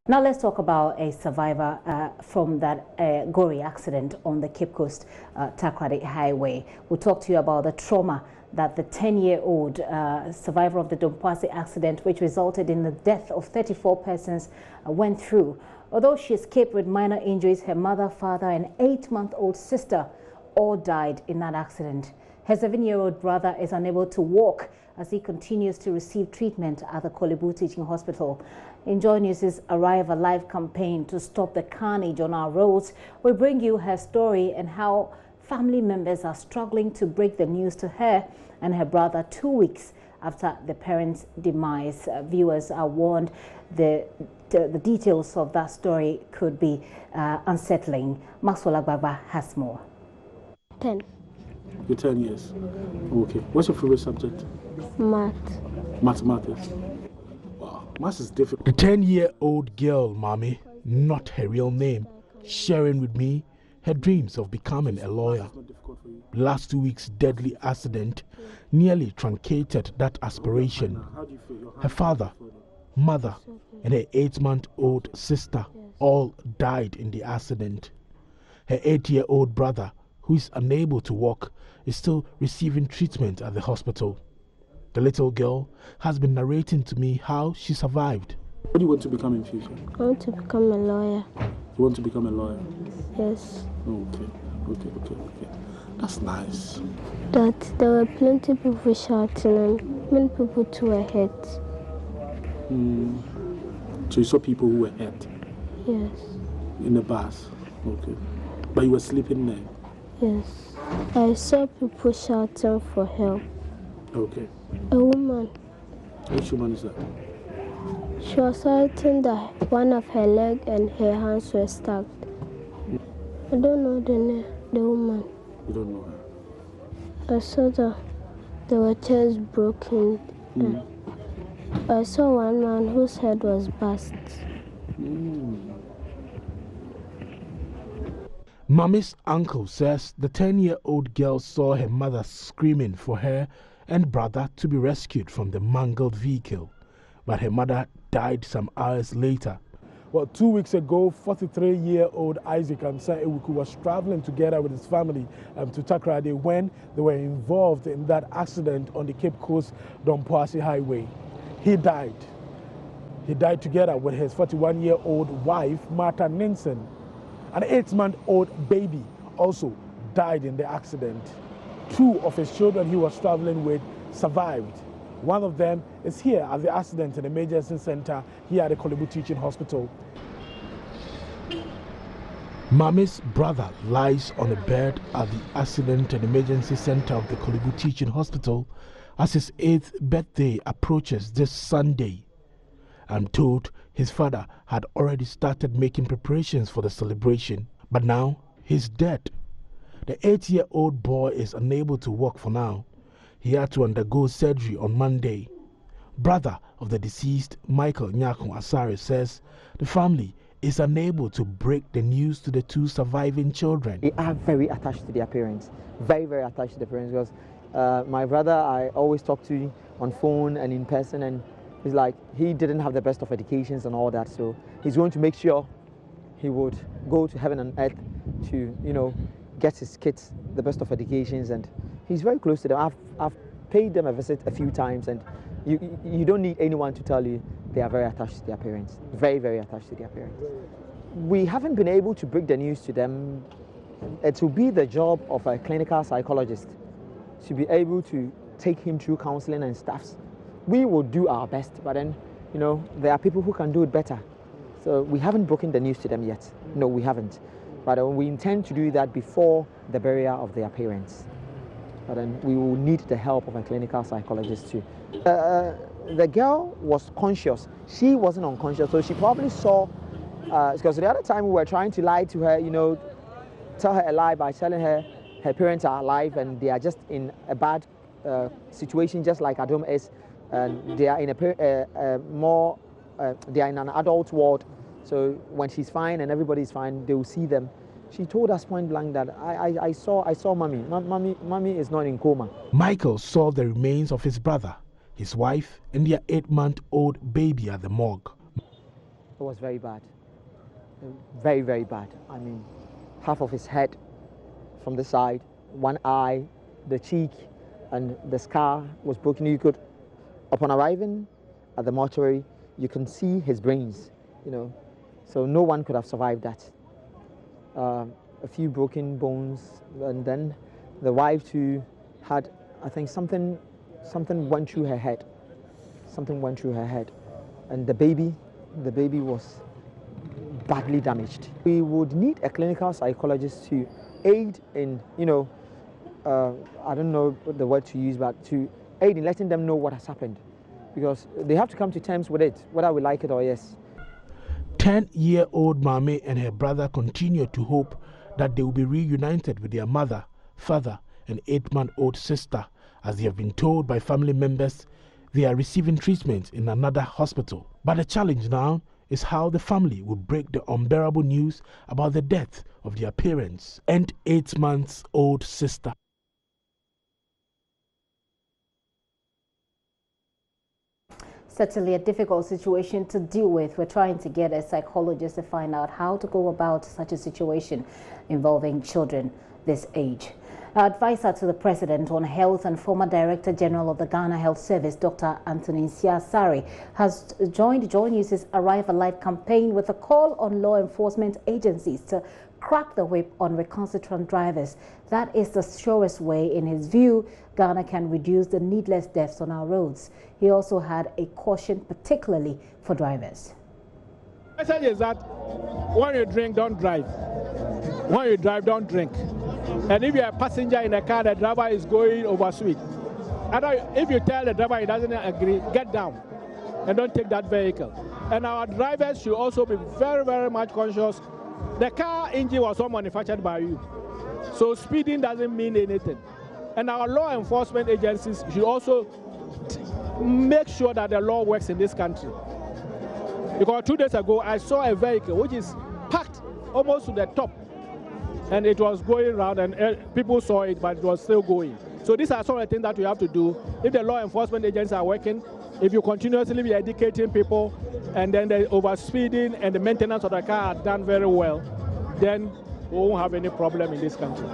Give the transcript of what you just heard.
Now let's talk about a survivor from that gory accident on the Cape Coast Takoradi Highway. We'll talk to you about the trauma that the 10-year-old survivor of the Dompaose accident, which resulted in the death of 34 persons, went through. Although she escaped with minor injuries, her mother, father and 8-month-old sister all died in that accident. Her 7-year-old brother is unable to walk as he continues to receive treatment at the Korle Bu Teaching Hospital. In JoyNews' Arrive Alive campaign to stop the carnage on our roads, we bring you her story and how family members are struggling to break the news to her and her brother 2 weeks after the parents' demise. Viewers are warned the details of that story could be unsettling. Maxwell Agbagba has more. 10. You're 10 years. Okay. What's your favorite subject? Math. Mathematics. Wow. Maths is difficult. The 10-year-old girl, Mommy, not her real name, sharing with me her dreams of becoming a lawyer. Last 2 weeks' deadly accident nearly truncated that aspiration. Her father, mother, and her 8-month-old sister all died in the accident. Her 8-year-old brother, who is unable to walk, is still receiving treatment at the hospital. The little girl has been narrating to me how she survived. What do you want to become in future? I want to become a lawyer. You want to become a lawyer? Yes. Okay. That's nice. That there were plenty of people shouting and many people too were hurt. So you saw people who were hurt? Yes. In the bus? Okay. But you were sleeping there? Yes. I saw people shouting for help. Okay. A woman. Which woman is that? She was shouting that one of her leg and her hands were stuck. I don't know the woman. You don't know her? I saw that there were chairs broken. I saw one man whose head was bust. Mommy's uncle says the 10-year-old girl saw her mother screaming for her and brother to be rescued from the mangled vehicle, but her mother died some hours later. Well, 2 weeks ago, 43-year-old Isaac Ansa Ewuku was traveling together with his family to Takoradi when they were involved in that accident on the Cape Coast Dompaose Highway. He died. He died together with his 41-year-old wife, Martha Ninsen. An 8-month-old baby also died in the accident. 2 of his children he was traveling with survived. One of them is here at the accident in the emergency center here at the Korle Bu Teaching Hospital. Mommy's brother lies on a bed at the accident and emergency center of the Korle Bu Teaching Hospital as his 8th birthday approaches this Sunday. I'm told his father had already started making preparations for the celebration, but now he's dead. The 8-year-old boy is unable to walk for now. He had to undergo surgery on Monday. Brother of the deceased, Michael Nyakon Asare, says the family is unable to break the news to the 2 surviving children. They are very attached to their parents, very attached to their parents, because my brother I always talk to on phone and in person, and it's like he didn't have the best of educations and all that, so he's going to make sure he would go to heaven and earth to, get his kids the best of educations, and he's very close to them. I've paid them a visit a few times, and you don't need anyone to tell you they are very attached to their parents, very attached to their parents. We haven't been able to break the news to them. It will be the job of a clinical psychologist to be able to take him through counseling and stuff. We will do our best, but then, there are people who can do it better. So we haven't broken the news to them yet. No, we haven't. But we intend to do that before the burial of their parents. But then we will need the help of a clinical psychologist too. The girl was conscious. She wasn't unconscious, so she probably saw, because the other time we were trying to lie to her, tell her a lie by telling her her parents are alive and they are just in a bad situation, just like Adom is, and they are in they are in an adult ward. So when she's fine and everybody's fine, they will see them. She told us point blank that I saw mommy. Mommy is not in coma. Michael saw the remains of his brother, his wife, and their 8-month-old baby at the morgue. It was very bad. Very, very bad. I mean, half of his head from the side, one eye, the cheek, and the scar was broken. You could, upon arriving at the mortuary, you can see his brains, you know. So no one could have survived that. A few broken bones, and then the wife too had, I think, something went through her head. Something went through her head, and the baby was badly damaged. We would need a clinical psychologist to aid in, you know, I don't know the word to use, but to aid in letting them know what has happened, because they have to come to terms with it, whether we like it or yes. 10-year-old Mame and her brother continue to hope that they will be reunited with their mother, father, and 8-month-old sister, as they have been told by family members they are receiving treatment in another hospital. But the challenge now is how the family will break the unbearable news about the death of their parents and 8-month-old sister. Certainly a difficult situation to deal with. We're trying to get a psychologist to find out how to go about such a situation involving children this age. Advisor to the President on Health and former Director General of the Ghana Health Service, Dr. Anthony Siasari, has joined JoyNews' Arrive Alive campaign with a call on law enforcement agencies to crack the whip on recalcitrant drivers. That is the surest way, in his view, Ghana can reduce the needless deaths on our roads. He also had a caution particularly for drivers. The message is that when you drink, don't drive. When you drive, don't drink. And if you're a passenger in a car, the driver is going over speed. If you tell the driver he doesn't agree, get down and don't take that vehicle. And our drivers should also be very, very much conscious. The car engine was all manufactured by you. So speeding doesn't mean anything. And our law enforcement agencies should also make sure that the law works in this country. Because 2 days ago, I saw a vehicle which is packed almost to the top. And it was going around, and people saw it, but it was still going. So these are some of the things that we have to do. If the law enforcement agents are working, if you continuously be educating people, and then the overspeeding and the maintenance of the car are done very well, then we won't have any problem in this country.